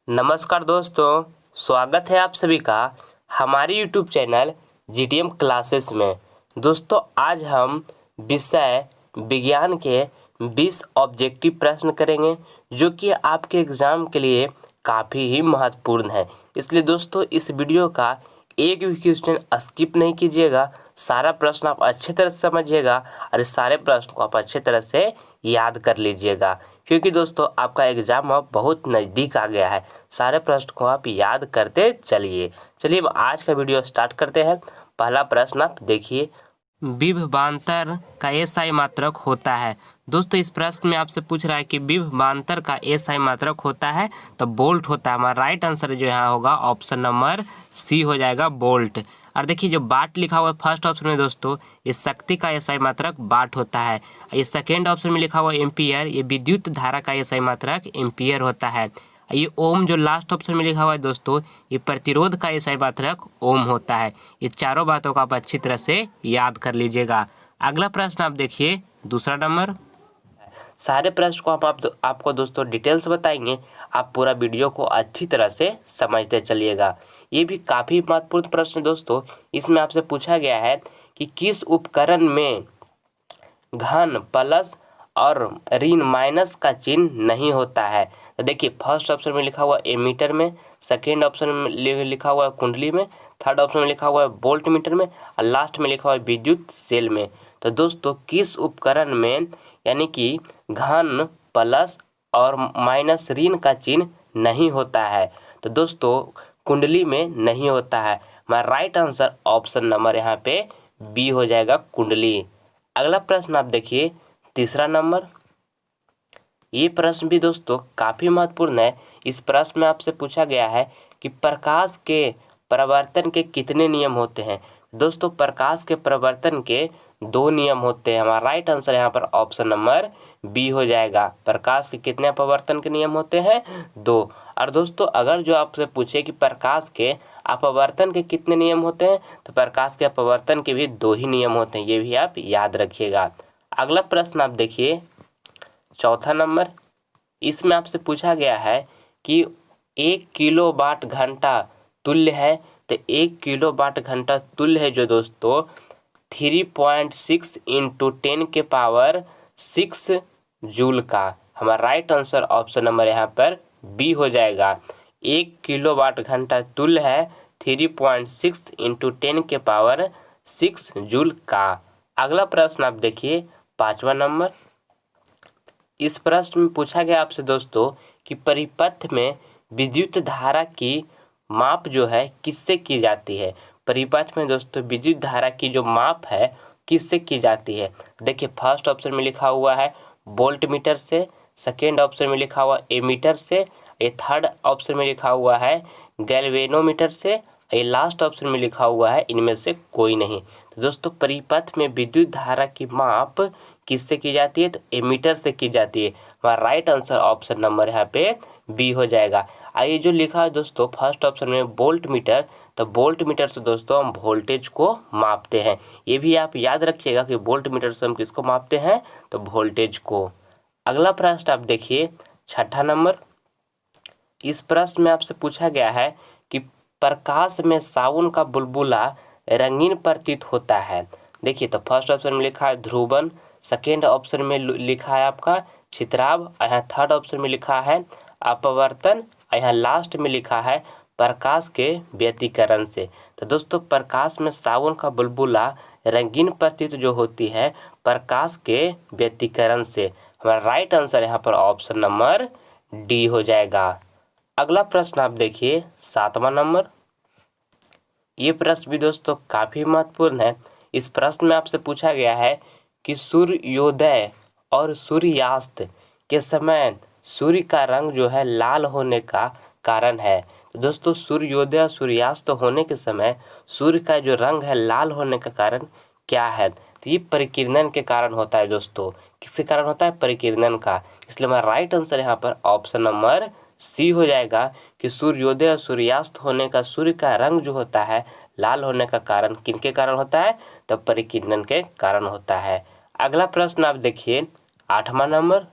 नमस्कार दोस्तों, स्वागत है आप सभी का हमारे यूट्यूब चैनल जीटीएम क्लासेस में। दोस्तों, आज हम विषय विज्ञान के 20 ऑब्जेक्टिव प्रश्न करेंगे जो कि आपके एग्ज़ाम के लिए काफ़ी ही महत्वपूर्ण है। इसलिए दोस्तों, इस वीडियो का एक भी क्वेश्चन स्किप नहीं कीजिएगा। सारा प्रश्न आप अच्छे तरह से समझिएगा और इस सारे प्रश्न को आप अच्छे तरह से याद कर लीजिएगा, क्योंकि दोस्तों आपका एग्ज़ाम अब बहुत नज़दीक आ गया है। सारे प्रश्न को आप याद करते चलिए। चलिए अब आज का वीडियो स्टार्ट करते हैं। पहला प्रश्न आप देखिए, विभवांतर का एसआई मात्रक होता है। दोस्तों, इस प्रश्न में आपसे पूछ रहा है कि विभवांतर का एसआई मात्रक होता है तो बोल्ट होता है। हमारा राइट आंसर जो यहाँ होगा ऑप्शन नंबर सी हो जाएगा, बोल्ट। और देखिए जो वाट लिखा हुआ है फर्स्ट ऑप्शन में दोस्तों, इस शक्ति का एसआई मात्रक वाट होता है। ये सेकेंड ऑप्शन में लिखा हुआ एम्पियर, ये विद्युत धारा का एसआई मात्रक एम्पियर होता है। ये ओम जो लास्ट ऑप्शन में लिखा हुआ है दोस्तों, ये प्रतिरोध का एसआई मात्रक ओम होता है। ये चारों बातों को आप अच्छी तरह से याद कर लीजिएगा। अगला प्रश्न आप देखिए, दूसरा नंबर। सारे प्रश्न को आपको दोस्तों डिटेल से बताएंगे। आप पूरा वीडियो को अच्छी तरह से समझते चलिएगा। ये भी काफ़ी महत्वपूर्ण प्रश्न दोस्तों। इसमें आपसे पूछा गया है कि किस उपकरण में घन प्लस और ऋण माइनस का चिन्ह नहीं होता है। तो देखिए फर्स्ट ऑप्शन में लिखा हुआ एमीटर में, सेकेंड ऑप्शन में लिखा हुआ है कुंडली में, थर्ड ऑप्शन में लिखा हुआ है वोल्ट मीटर में और लास्ट में लिखा हुआ है विद्युत सेल में। तो दोस्तों किस उपकरण में यानी कि घन प्लस और माइनस ऋण का चिन्ह नहीं होता है? तो दोस्तों कुंडली में नहीं होता है। हमारा राइट आंसर ऑप्शन नंबर यहाँ पे बी हो जाएगा, कुंडली। अगला प्रश्न आप देखिए, तीसरा नंबर। ये प्रश्न भी दोस्तों काफ़ी महत्वपूर्ण है। इस प्रश्न में आपसे पूछा गया है कि प्रकाश के परावर्तन के कितने नियम होते हैं। दोस्तों प्रकाश के परावर्तन के 2 नियम होते हैं। हमारा राइट आंसर यहाँ पर ऑप्शन नंबर बी हो जाएगा। प्रकाश के कितने अपवर्तन के नियम होते हैं? 2। और दोस्तों अगर जो आपसे पूछे कि प्रकाश के अपवर्तन के कितने नियम होते हैं, तो प्रकाश के अपवर्तन के भी 2 ही नियम होते हैं। ये भी आप याद रखिएगा। अगला प्रश्न आप देखिए, चौथा नंबर। इसमें आपसे पूछा गया है कि 1 किलोवाट घंटा तुल्य है। तो 1 किलोवाट घंटा तुल्य है जो दोस्तों 3.6 इंटू 10 के पावर 6 जूल का। हमारा राइट आंसर ऑप्शन नंबर यहाँ पर बी हो जाएगा। 1 किलोवाट घंटा तुल्य है 3.6 इंटू 10 के पावर 6 जूल का। अगला प्रश्न आप देखिए, पाँचवा नंबर। इस प्रश्न में पूछा गया आपसे दोस्तों कि परिपथ में विद्युत धारा की माप जो है किससे की जाती है। परिपथ में दोस्तों विद्युत धारा की जो माप है किससे की जाती है। देखिए फर्स्ट ऑप्शन में लिखा हुआ है वोल्ट मीटर से, सेकेंड ऑप्शन में लिखा हुआ एमीटर से, ये थर्ड ऑप्शन में लिखा हुआ है गैल्वेनोमीटर से, ये लास्ट ऑप्शन में लिखा हुआ है इनमें से कोई नहीं। तो दोस्तों परिपथ में विद्युत धारा की माप किससे की जाती है? तो एमीटर से की जाती है। हमारा राइट आंसर ऑप्शन नंबर यहाँ पे बी हो जाएगा। आइए जो लिखा है दोस्तों फर्स्ट ऑप्शन में वोल्ट मीटर, तो वोल्ट मीटर से दोस्तों हम वोल्टेज को मापते हैं। ये भी आप याद रखिएगा कि वोल्ट मीटर से हम किसको मापते हैं? तो वोल्टेज को। अगला प्रश्न आप देखिए, छठा नंबर। इस प्रश्न में आपसे पूछा गया है कि प्रकाश में साउन का बुलबुला रंगीन प्रतीत होता है। देखिए तो फर्स्ट ऑप्शन में लिखा है ध्रुवन, सेकेंड ऑप्शन में लिखा है आपका छितराव, यहाँ थर्ड ऑप्शन में लिखा है अपवर्तन, यहाँ लास्ट में लिखा है प्रकाश के व्यतिकरण से। तो दोस्तों प्रकाश में साउन का बुलबुला रंगीन प्रतीत जो होती है प्रकाश के व्यतिकरण से। हमारा राइट आंसर यहाँ पर ऑप्शन नंबर डी हो जाएगा। अगला प्रश्न आप देखिए, सातवां नंबर। ये प्रश्न भी दोस्तों काफ़ी महत्वपूर्ण है। इस प्रश्न में आपसे पूछा गया है कि सूर्योदय और सूर्यास्त के समय सूर्य का रंग जो है लाल होने का कारण है। तो दोस्तों सूर्योदय और सूर्यास्त होने के समय सूर्य का जो रंग है लाल होने का कारण क्या है? तो ये परिकिरणन के कारण होता है दोस्तों। किसके कारण होता है? परिकिरणन का। इसलिए हमारा राइट आंसर यहाँ पर ऑप्शन नंबर सी हो जाएगा कि सूर्योदय और सूर्यास्त होने का सूर्य का रंग जो होता है लाल होने का कारण किनके कारण होता है? तो परिकिरणन के कारण होता है। अगला प्रश्न आप देखिए, आठवां नंबर।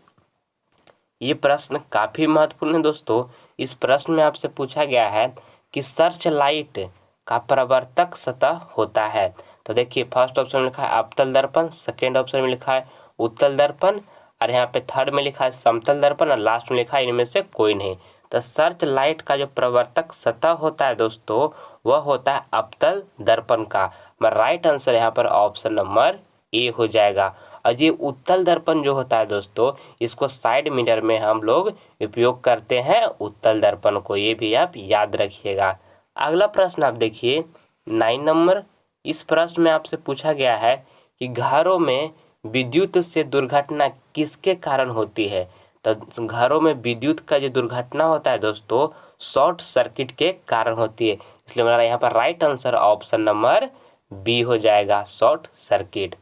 ये प्रश्न काफ़ी महत्वपूर्ण है दोस्तों। इस प्रश्न में आपसे पूछा गया है कि सर्च लाइट का परावर्तक सतह होता है। तो देखिए फर्स्ट ऑप्शन में लिखा है अवतल दर्पण, सेकेंड ऑप्शन में लिखा है उत्तल दर्पण, और यहाँ पे थर्ड में लिखा है समतल दर्पण, और लास्ट में लिखा है इनमें से कोई नहीं। तो सर्च लाइट का जो प्रवर्तक सतह होता है दोस्तों वह होता है अवतल दर्पण का। राइट आंसर यहाँ पर ऑप्शन नंबर ए हो जाएगा। और ये उत्तल दर्पण जो होता है दोस्तों इसको साइड मिरर में हम लोग उपयोग करते हैं उत्तल दर्पण को, ये भी आप याद रखिएगा। अगला प्रश्न आप देखिए 9 नंबर। इस प्रश्न में आपसे पूछा गया है कि घरों में विद्युत से दुर्घटना किसके कारण होती है। तो घरों में विद्युत का जो दुर्घटना होता है दोस्तों शॉर्ट सर्किट के कारण होती है, इसलिए हमारा यहाँ पर right answer option number B हो जाएगा, शॉर्ट सर्किट।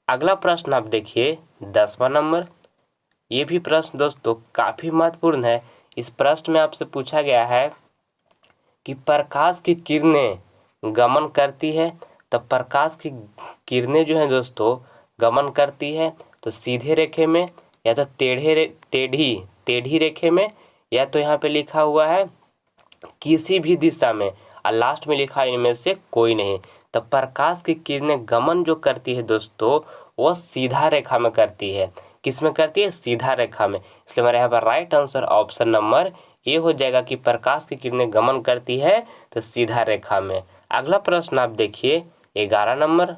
अगला प्रश्न आप देखिए 10वां नंबर। ये भी प्रश्न दोस्तों काफ़ी महत्वपूर्ण है। इस प्रश्न में आपसे पूछा गया है कि प्रकाश की किरणें गमन करती है। तो प्रकाश की किरणें जो है दोस्तों गमन करती है तो सीधे रेखे में, या तो टेढ़ी रेखे में, या तो यहाँ पे लिखा हुआ है किसी भी दिशा में, और लास्ट में लिखा है इनमें से कोई नहीं। तो प्रकाश की किरणें गमन जो करती है दोस्तों वो सीधा रेखा में करती है। किस में करती है? सीधा रेखा में। इसलिए हमारे यहाँ पर right answer option number A हो जाएगा कि प्रकाश की किरणें गमन करती है तो सीधा रेखा में। अगला प्रश्न आप देखिए 11 नंबर।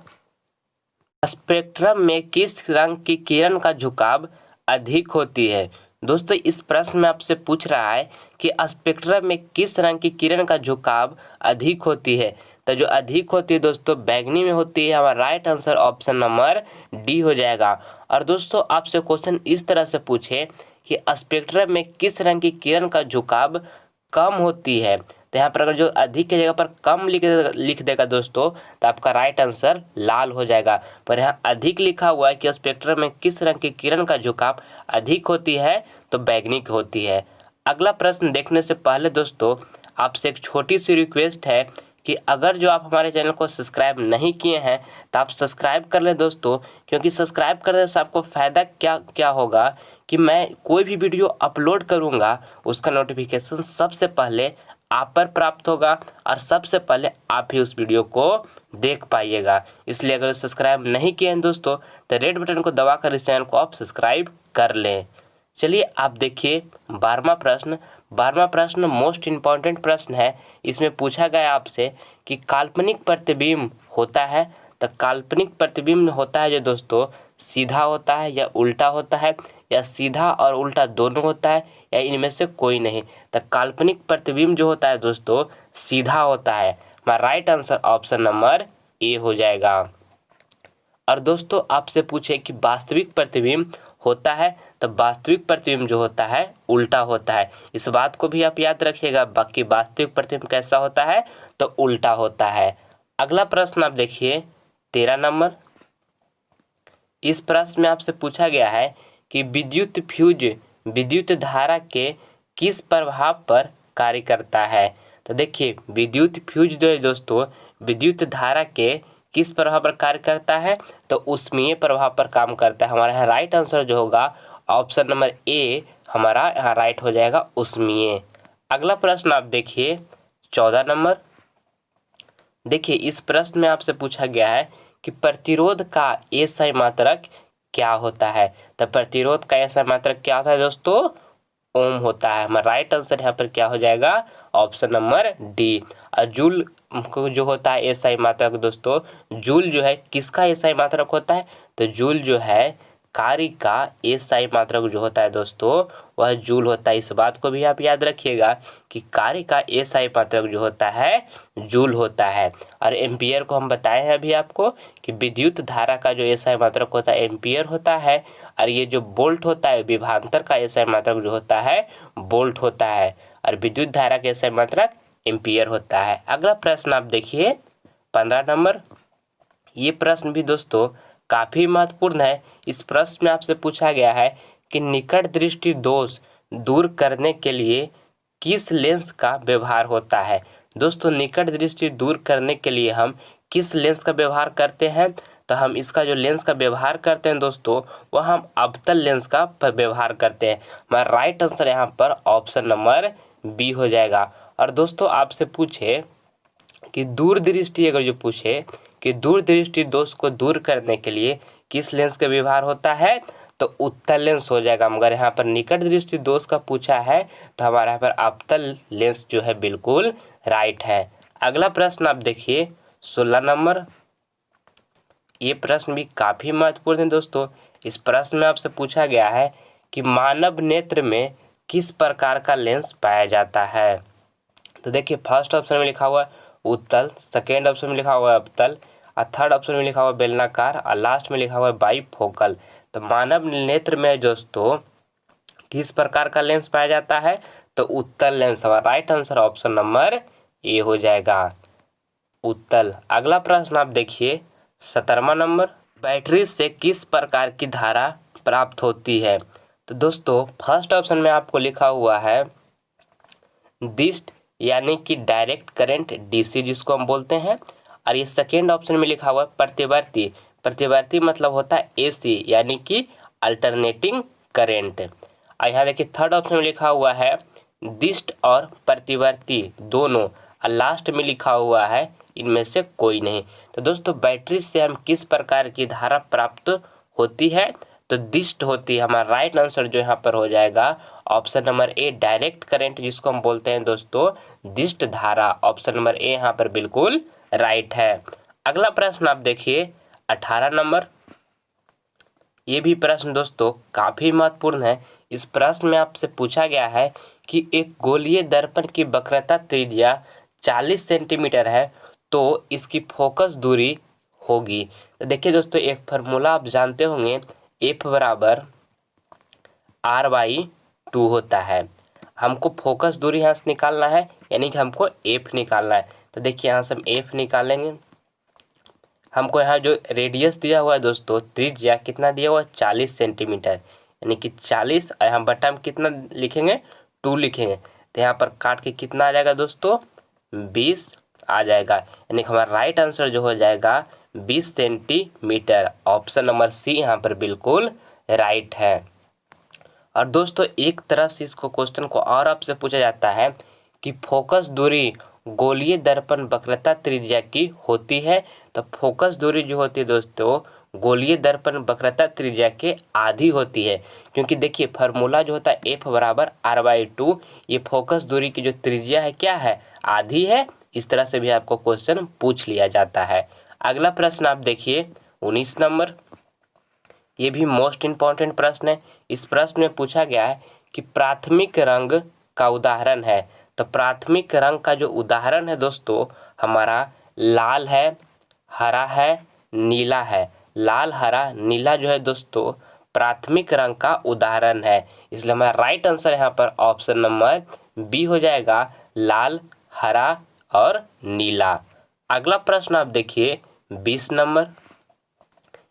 स्पेक्ट्रम में किस रंग की किरण का झुकाव अधिक होती है। दोस्तों इस प्रश्न में आपसे पूछ रहा है कि स्पेक्ट्रम में किस रंग की किरण का झुकाव अधिक होती है। तो जो अधिक होती है दोस्तों बैगनी में होती है। हमारा right answer option number D हो जाएगा। और दोस्तों आपसे क्वेश्चन इस तरह से पूछे कि स्पेक्ट्रम में किस रंग की किरण का झुकाव कम होती है, तो यहाँ पर अगर जो अधिक की जगह पर कम लिख देगा दोस्तों तो आपका राइट आंसर लाल हो जाएगा। पर यहाँ अधिक लिखा हुआ है कि स्पेक्ट्रम में किस रंग की किरण का झुकाव अधिक होती है, तो बैगनी की होती है। अगला प्रश्न देखने से पहले दोस्तों आपसे एक छोटी सी रिक्वेस्ट है कि अगर जो आप हमारे चैनल को सब्सक्राइब नहीं किए हैं तो आप सब्सक्राइब कर लें दोस्तों, क्योंकि सब्सक्राइब करने से आपको फ़ायदा क्या होगा कि मैं कोई भी वीडियो अपलोड करूंगा उसका नोटिफिकेशन सबसे पहले आप पर प्राप्त होगा और सबसे पहले आप ही उस वीडियो को देख पाइएगा। इसलिए अगर सब्सक्राइब नहीं किए हैं दोस्तों तो रेड बटन को दबाकर इस चैनल को आप सब्सक्राइब कर लें। चलिए आप देखिए 12वां प्रश्न मोस्ट इम्पॉर्टेंट प्रश्न है। इसमें पूछा गया आपसे कि काल्पनिक प्रतिबिंब होता है। तो काल्पनिक प्रतिबिंब होता है जो दोस्तों सीधा होता है या उल्टा होता है, या सीधा और उल्टा दोनों होता है, या इनमें से कोई नहीं। तो काल्पनिक प्रतिबिंब जो होता है दोस्तों सीधा होता है। हमारा right answer option number A हो जाएगा। और दोस्तों आपसे पूछे कि वास्तविक प्रतिबिंब होता है, तो वास्तविक प्रतिबिंब जो होता है उल्टा होता है। इस बात को भी आप याद रखिएगा। बाकी वास्तविक प्रतिबिंब कैसा होता है, तो उल्टा होता है। अगला प्रश्न आप देखिए 13 नंबर। इस प्रश्न में आपसे पूछा गया है कि विद्युत फ्यूज विद्युत धारा के किस प्रभाव पर कार्य करता है। तो देखिए विद्युत फ्यूज जो है दोस्तों विद्युत धारा के किस प्रभाव पर कार्य करता है, तो उष्मीय प्रभाव पर काम करता है। हमारा यहाँ राइट आंसर जो होगा ऑप्शन नंबर ए हमारा यहाँ राइट हो जाएगा, उष्मीय। अगला प्रश्न आप देखिए 14 नंबर। देखिए इस प्रश्न में आपसे पूछा गया है कि प्रतिरोध का एसआई मात्रक क्या होता है। तो प्रतिरोध का एसआई मात्रक क्या होता है दोस्तों, ओम होता है। हमारा राइट आंसर यहाँ पर क्या हो जाएगा, ऑप्शन नंबर डी। और जूल को जो होता है एसआई मात्रक दोस्तों, जूल जो है किसका एसआई मात्रक होता है, तो जूल जो है कार्य का एसआई मात्रक जो होता है दोस्तों वह जूल होता है। इस बात को भी आप याद रखिएगा कि कार्य का एसआई मात्रक जो होता है जूल होता है। और एम्पियर को हम बताए हैं अभी आपको कि विद्युत धारा का जो एसआई मात्रक होता है एम्पियर होता है, और ये जो वोल्ट होता है विभवांतर का एसआई मात्रक जो होता है वोल्ट होता है, और विद्युत धारा का एसआई मात्रक एम्पियर होता है। अगला प्रश्न आप देखिए 15 नंबर। ये प्रश्न भी दोस्तों काफ़ी महत्वपूर्ण है। इस प्रश्न में आपसे पूछा गया है कि निकट दृष्टि दोष दूर करने के लिए किस लेंस का व्यवहार होता है। दोस्तों निकट दृष्टि दूर करने के लिए हम किस लेंस का व्यवहार करते हैं, तो हम इसका जो लेंस का व्यवहार करते हैं दोस्तों वह हम अवतल लेंस का व्यवहार करते हैं। हमारा राइट आंसर यहाँ पर ऑप्शन नंबर बी हो जाएगा। और दोस्तों आपसे पूछे कि दूरदृष्टि, अगर जो पूछे कि दूरदृष्टि दोष को दूर करने के लिए किस लेंस का व्यवहार होता है, तो उत्तल लेंस हो जाएगा। मगर यहाँ पर निकट दृष्टि दोष का पूछा है तो हमारा यहाँ पर अवतल लेंस जो है बिल्कुल राइट है। अगला प्रश्न आप देखिए 16 नंबर। ये प्रश्न भी काफ़ी महत्वपूर्ण है दोस्तों। इस प्रश्न में आपसे पूछा गया है कि मानव नेत्र में किस प्रकार का लेंस पाया जाता है। तो देखिए फर्स्ट ऑप्शन में लिखा हुआ है उत्तल, सेकेंड ऑप्शन में लिखा हुआ है अवतल, और थर्ड ऑप्शन में लिखा हुआ है बेलनाकार, और लास्ट में लिखा हुआ है बाईफोकल। तो मानव नेत्र में दोस्तों किस प्रकार का लेंस पाया जाता है, तो उत्तल लेंस। हमारा right answer option number A हो जाएगा, उत्तल। अगला प्रश्न आप देखिए 17वां नंबर। बैटरी से किस प्रकार की धारा प्राप्त होती है। तो दोस्तों फर्स्ट ऑप्शन में आपको लिखा हुआ है दिष्ट यानी कि डायरेक्ट करंट डीसी जिसको हम बोलते हैं, और ये सेकेंड ऑप्शन में लिखा हुआ है प्रतिवर्ती। प्रतिवर्ती मतलब होता है एसी यानी कि अल्टरनेटिंग करंट। और यहाँ देखिए थर्ड ऑप्शन में लिखा हुआ है दिष्ट और प्रतिवर्ती दोनों, और लास्ट में लिखा हुआ है इनमें से कोई नहीं। तो दोस्तों बैटरी से हम किस प्रकार की धारा प्राप्त होती है, तो दिष्ट होती है। हमारा राइट आंसर जो यहाँ पर हो जाएगा option number A direct current जिसको हम बोलते हैं दोस्तों दिष्ट धारा। ऑप्शन नंबर ए यहाँ पर बिल्कुल राइट है। अगला प्रश्न आप देखिए 18 नंबर। ये भी प्रश्न दोस्तों काफ़ी महत्वपूर्ण है। इस प्रश्न में आपसे पूछा गया है कि एक गोलीय दर्पण की वक्रता त्रिज्या 40 सेंटीमीटर है तो इसकी फोकस दूरी होगी। तो देखिए दोस्तों एक फार्मूला आप जानते होंगे, एफ बराबर r/2 होता है। हमको फोकस दूरी यहाँ से निकालना है, यानी कि हमको एफ निकालना है। तो देखिए यहाँ से हम एफ निकालेंगे। हमको यहाँ जो रेडियस दिया हुआ है दोस्तों, त्रिज्या कितना दिया हुआ है 40 सेंटीमीटर, यानी कि 40, और यहाँ बटा में कितना लिखेंगे 2 लिखेंगे। तो यहाँ पर काट के कितना आ जाएगा दोस्तों 20 आ जाएगा, यानी कि हमारा राइट आंसर जो हो जाएगा 20 सेंटीमीटर। ऑप्शन नंबर सी यहाँ पर बिल्कुल राइट है। और दोस्तों एक तरह से इसको क्वेश्चन को और आपसे पूछा जाता है कि फोकस दूरी गोलीय दर्पण वक्रता त्रिज्या की होती है। तो फोकस दूरी जो होती है दोस्तों गोलीय दर्पण वक्रता त्रिज्या के आधी होती है, क्योंकि देखिए फार्मूला जो होता है एफ बराबर r/2, ये फोकस दूरी की जो त्रिज्या है क्या है आधी है। इस तरह से भी आपको क्वेश्चन पूछ लिया जाता है। अगला प्रश्न आप देखिए 19 नंबर। ये भी मोस्ट इम्पॉर्टेंट प्रश्न है। इस प्रश्न में पूछा गया है कि प्राथमिक रंग का उदाहरण है। तो प्राथमिक रंग का जो उदाहरण है दोस्तों हमारा लाल है, हरा है, नीला है। लाल, हरा, नीला जो है दोस्तों प्राथमिक रंग का उदाहरण है, इसलिए हमारा राइट आंसर यहाँ पर ऑप्शन नंबर बी हो जाएगा, लाल, हरा और नीला। अगला प्रश्न आप देखिए 20 नंबर।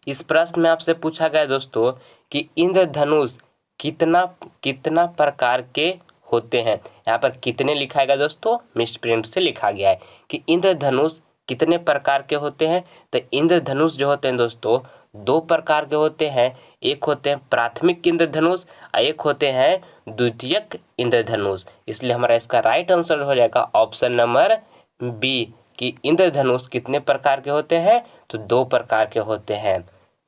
इस प्रश्न में आपसे पूछा गया दोस्तों कि इंद्रधनुष कितना कितना प्रकार के होते हैं। यहाँ पर कितने लिखाएगा दोस्तों मिस्प्रिंट प्रिंट से लिखा गया है कि इंद्रधनुष कितने प्रकार के होते हैं। तो इंद्रधनुष जो होते हैं दोस्तों 2 प्रकार के होते हैं, एक होते हैं प्राथमिक इंद्रधनुष और एक होते हैं द्वितीयक इंद्रधनुष। इसलिए हमारा इसका राइट आंसर हो जाएगा ऑप्शन नंबर बी कि इंद्रधनुष कितने प्रकार के होते हैं, तो 2 प्रकार के होते हैं।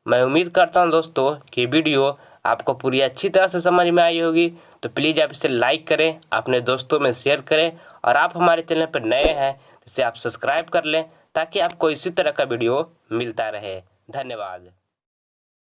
मैं उम्मीद करता हूं दोस्तों कि वीडियो आपको पूरी अच्छी तरह से समझ में आई होगी। तो प्लीज़ आप इसे लाइक करें, अपने दोस्तों में शेयर करें, और आप हमारे चैनल पर नए हैं तो इसे आप सब्सक्राइब कर लें ताकि आपको इसी तरह का वीडियो मिलता रहे। धन्यवाद।